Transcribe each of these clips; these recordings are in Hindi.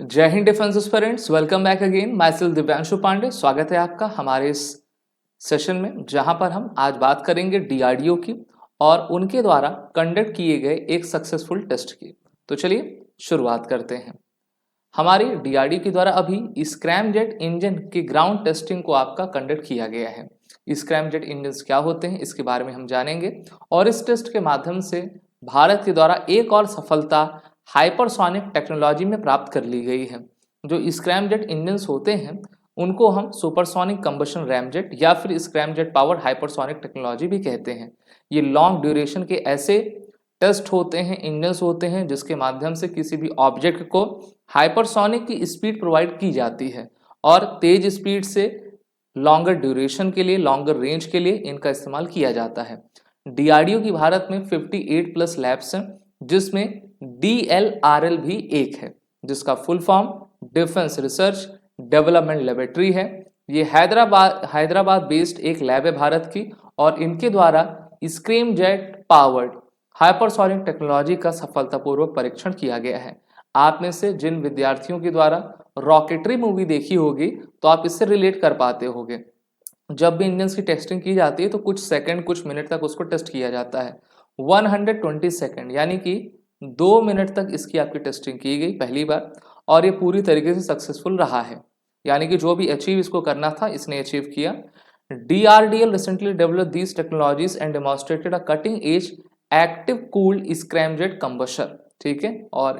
जय हिंद defence aspirants, welcome back again. Myself Divyanshu Pandey. स्वागत है आपका हमारे इस सेशन में, जहां पर हम आज बात करेंगे डीआरडीओ की और उनके द्वारा कंडक्ट किए गए एक सक्सेसफुल टेस्ट की। तो चलिए शुरुआत करते हैं। हमारे डीआरडीओ के द्वारा अभी स्क्रैमजेट इंजन की ग्राउंड टेस्टिंग को आपका कंडक्ट किया गया है। स्क्रैमजेट इंजन क्या होते हैं इसके बारे में हम जानेंगे और इस टेस्ट के माध्यम से भारत के द्वारा एक और सफलता हाइपरसोनिक टेक्नोलॉजी में प्राप्त कर ली गई है। जो स्क्रैमजेट इंजन्स होते हैं उनको हम सुपरसोनिक कंबशन रैमजेट या फिर स्क्रैमजेट पावर्ड हाइपरसोनिक टेक्नोलॉजी भी कहते हैं। ये लॉन्ग ड्यूरेशन के ऐसे टेस्ट होते हैं, इंजन्स होते हैं जिसके माध्यम से किसी भी ऑब्जेक्ट को हाइपरसोनिक की स्पीड प्रोवाइड की जाती है और तेज स्पीड से लॉन्गर ड्यूरेशन के लिए, लॉन्गर रेंज के लिए इनका इस्तेमाल किया जाता है। डीआरडीओ की भारत में 58 प्लस लैब्स हैं, जिसमें DLRL भी एक है, जिसका full form defence research development laboratory है। ये हैदराबाद बेस्ड एक लैब है भारत की और इनके द्वारा स्क्रैमजेट पावर्ड हाइपरसोनिक टेक्नोलॉजी का सफलतापूर्वक परीक्षण किया गया है। आप में से जिन विद्यार्थियों के द्वारा रॉकेटरी मूवी देखी होगी तो आप इससे रिलेट कर पाते होंगे। जब भी इंजन्स की टेस्टिंग की जाती है तो कुछ सेकंड, कुछ मिनट तक उसको टेस्ट किया जाता है। 120 सेकंड यानी कि 2 मिनट तक इसकी आपकी टेस्टिंग की गई पहली बार और ये पूरी तरीके से सक्सेसफुल रहा है। यानी कि जो भी अचीव इसको करना था इसने अचीव किया। DRDL recently developed these technologies and demonstrated a cutting edge active cooled scramjet combustion। ठीक है, और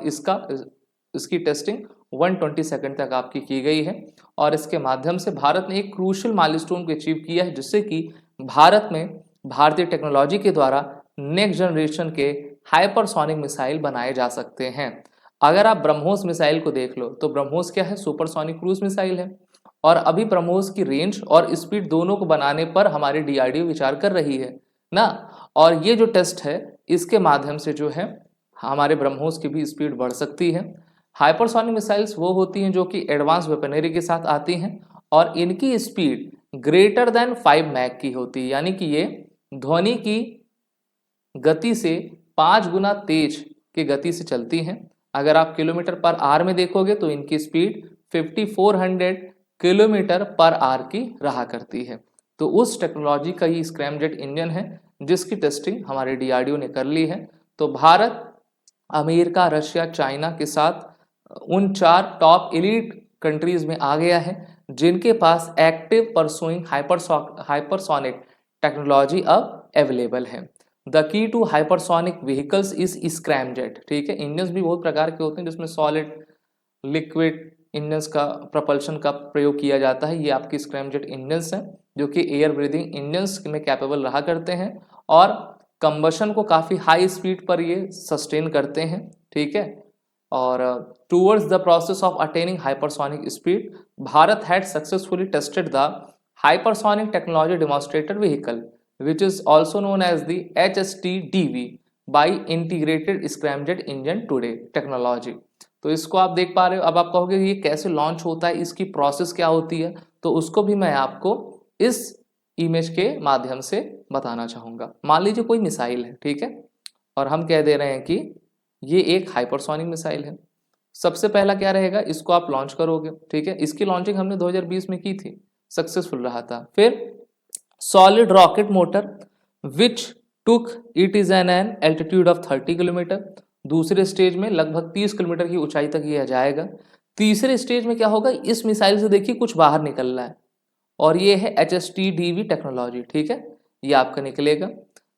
इसकी टेस्टिंग 120 सेकंड तक आपकी की गई है और इसके माध्यम से भारत ने एक क्रूशियल माइलस्टोन को अचीव किया है, जिससे कि भारत में भारतीय टेक्नोलॉजी के द्वारा नेक्स्ट जनरेशन के हाइपरसोनिक मिसाइल बनाए जा सकते हैं। अगर आप ब्रह्मोस मिसाइल को देख लो तो ब्रह्मोस क्या है? सुपरसोनिक क्रूज मिसाइल है और अभी ब्रह्मोस की रेंज और स्पीड दोनों को बनाने पर हमारी डीआरडीओ विचार कर रही है ना। और ये जो टेस्ट है इसके माध्यम से जो है हमारे ब्रह्मोस की भी स्पीड बढ़ सकती है। हाइपरसोनिक मिसाइल्स वो होती हैं जो कि एडवांस वेपनरी के साथ आती हैं और इनकी स्पीड ग्रेटर देन 5 मैक की होती है, यानी कि ये ध्वनि की गति से 5 गुना तेज की गति से चलती हैं। अगर आप किलोमीटर पर आवर में देखोगे तो इनकी स्पीड 5400 किलोमीटर पर आवर की रहा करती है। तो उस टेक्नोलॉजी का ये स्क्रैमजेट इंजन है जिसकी टेस्टिंग हमारे डीआरडीओ ने कर ली है। तो भारत अमेरिका, रशिया, चाइना के साथ उन 4 टॉप एलीट कंट्रीज में आ गया है जिनके पास एक्टिव परसुइंग हाइपरसोनिक टेक्नोलॉजी अब अवेलेबल है। The key to hypersonic vehicles is scramjet. ठीक है, इंजन्स भी बहुत प्रकार के होते हैं जिसमें सॉलिड, लिक्विड इंजन्स का प्रपल्शन का प्रयोग किया जाता है। ये आपकी स्क्रैमजेट इंजन्स हैं जो कि एयर ब्रीदिंग इंजन्स में कैपेबल रहा करते हैं और कंबशन को काफ़ी हाई स्पीड पर ये सस्टेन करते हैं। ठीक है, और towards the process of attaining hypersonic speed, Bharat had successfully tested the hypersonic technology demonstrator vehicle which is also known as the HSTDV by Integrated Scramjet Engine Today Technology। तो इसको आप देख पा रहे हो। अब आप कहोगे ये कैसे लॉन्च होता है, इसकी प्रोसेस क्या होती है, तो उसको भी मैं आपको इस इमेज के माध्यम से बताना चाहूँगा। मान लीजिए कोई मिसाइल है, ठीक है, और हम कह दे रहे हैं कि ये एक हाइपरसोनिक मिसाइल है। सबसे पहला क्या रहेगा, इसको आप लॉन्च करोगे। ठीक है, इसकी लॉन्चिंग हमने 2020 में की थी, सक्सेसफुल रहा था। फिर solid rocket motor which took it is an altitude of 30 kilometre. दूसरे स्टेज में लगभग 30 किलोमीटर की ऊंचाई तक यह जाएगा। तीसरे स्टेज में क्या होगा, इस मिसाइल से देखिए कुछ बाहर निकल रहा है और ये है HSTDV टेक्नोलॉजी। ठीक है, ये आपका निकलेगा।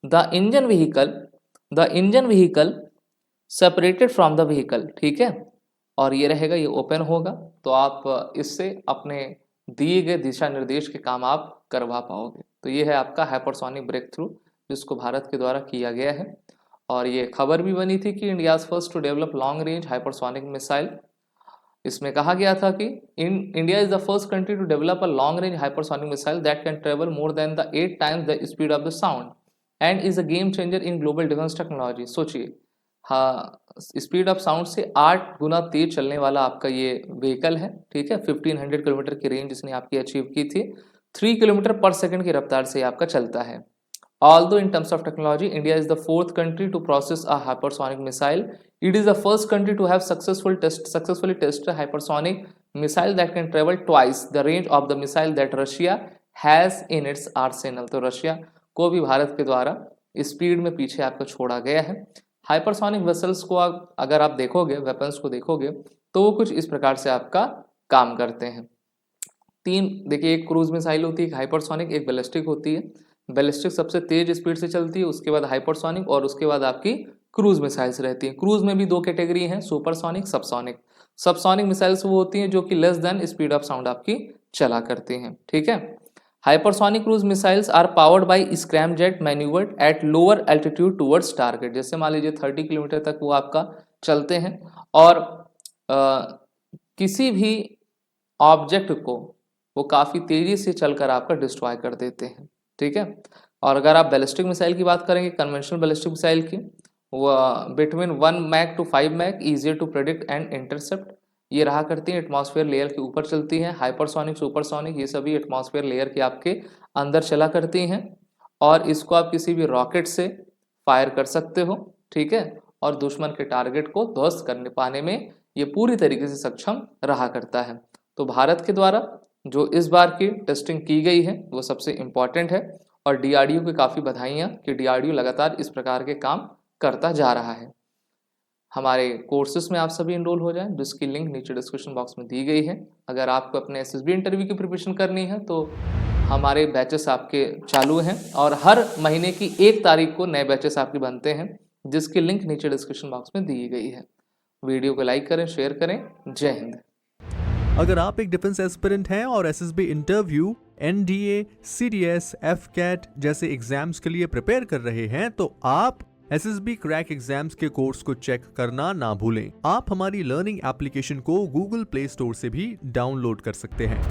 The engine vehicle separated from the vehicle. ठीक है, और ये रहेगा, ये ओपन होगा तो आप इससे अपने दिए गए दिशा निर्देश के काम आप करवा पाओगे। तो ये है आपका हाइपरसोनिक ब्रेक थ्रू जिसको भारत के द्वारा किया गया है। और ये खबर भी बनी थी कि India first to develop long range hypersonic missile. इसमें कहा गया था कि India is the first country to develop a long range hypersonic missile that can travel more than the 8 times the speed of the sound and is a game changer in global defence technology. सोचिए, हाँ, स्पीड ऑफ साउंड से 8 गुना तेज चलने वाला आपका ये व्हीकल है। ठीक है, 1500 किलोमीटर की रेंज इसने आपकी अचीव की थी। 3 किलोमीटर पर सेकंड की रफ्तार से आपका चलता है Although in terms of technology, India is the fourth country to process a hypersonic missile. It is the first country to have successfully tested a hypersonic missile that can travel twice the range of the missile that Russia has in its arsenal. तो रशिया को भी भारत के द्वारा स्पीड में पीछे आपको छोड़ा गया है। हाइपरसोनिक वेसल्स को अगर आप देखोगे, वेपन्स को देखोगे, तो वो कुछ इस प्रकार से आपका काम करते हैं। तीन देखिए, एक क्रूज मिसाइल होती है, एक हाइपरसोनिक, एक बैलिस्टिक होती है। बैलिस्टिक सबसे तेज स्पीड से चलती है, उसके बाद हाइपरसोनिक और उसके बाद आपकी क्रूज मिसाइल्स रहती हैं। क्रूज में भी दो कैटेगरी हैं, सुपरसोनिक, सबसोनिक। सबसोनिक मिसाइल्स वो होती हैं जो कि less than speed of sound आपकी चला करती हैं, ठीक है। Hypersonic cruise missiles are powered by scramjet manoeuvred at lower altitude towards target. जैसे मान लीजिए 30 किलोमीटर तक वो आपका चलते हैं और किसी भी ऑब्जेक्ट को वो काफ़ी तेज़ी से चलकर आपका डिस्ट्रॉय कर देते हैं, ठीक है। और अगर आप बैलिस्टिक मिसाइल की बात करेंगे, कन्वेंशनल बैलिस्टिक मिसाइल की, वो between 1 Mach to 5 Mach, easier to predict and intercept, ये रहा करती हैं, एटमॉस्फेयर लेयर के ऊपर चलती हैं। हाइपरसोनिक, सुपरसोनिक, ये सभी एटमॉस्फेयर लेयर के आपके अंदर चला करती हैं और इसको आप किसी भी रॉकेट से फायर कर सकते हो, ठीक है। और दुश्मन के टारगेट को ध्वस्त करने पाने में ये पूरी तरीके से सक्षम रहा करता है। तो भारत के द्वारा जो इस बार की टेस्टिंग की गई है वो सबसे इम्पॉर्टेंट है और डीआरडीओ की काफ़ी बधाइयाँ कि डीआरडीओ लगातार इस प्रकार के काम करता जा रहा है। हमारे कोर्सेज में आप सभी इनरोल हो जाएं, जिसकी लिंक नीचे डिस्क्रिप्शन बॉक्स में दी गई है। अगर आपको अपने एसएसबी इंटरव्यू की प्रिपरेशन करनी है तो हमारे बैचेस आपके चालू हैं और हर महीने की 1 तारीख को नए बैचेस आपके बनते हैं, जिसकी लिंक नीचे डिस्क्रिप्शन बॉक्स में दी गई है। वीडियो को लाइक करें, शेयर करें। जय हिंद। अगर आप एक डिफेंस एस्पिरेंट हैं और SSB interview, NDA, CDS, AFCAT जैसे एग्जाम्स के लिए प्रिपेयर कर रहे हैं तो आप एसएसबी क्रैक एग्जाम्स के कोर्स को चेक करना ना भूलें। आप हमारी लर्निंग एप्लीकेशन को गूगल प्ले स्टोर से भी डाउनलोड कर सकते हैं।